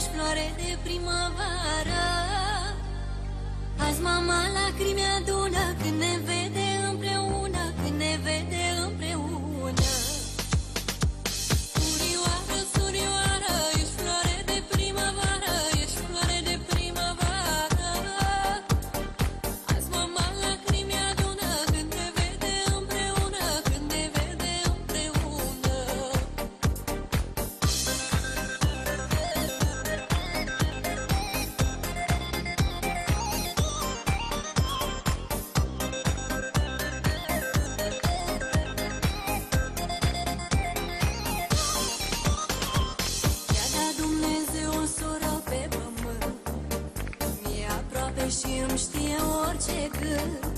ești floare de primăvară. Azi mama lacrimi adună când ne vede împreună, când ne vede împreună. Surioară, surioară, ești floare de primăvară, ești floare de primăvară. Azi mama lacrimi adună când ne vede împreună, când ne vede împreună. I-a dat Dumnezeu o soră pe pământ, mi-e aproape și îmi știe orice gând.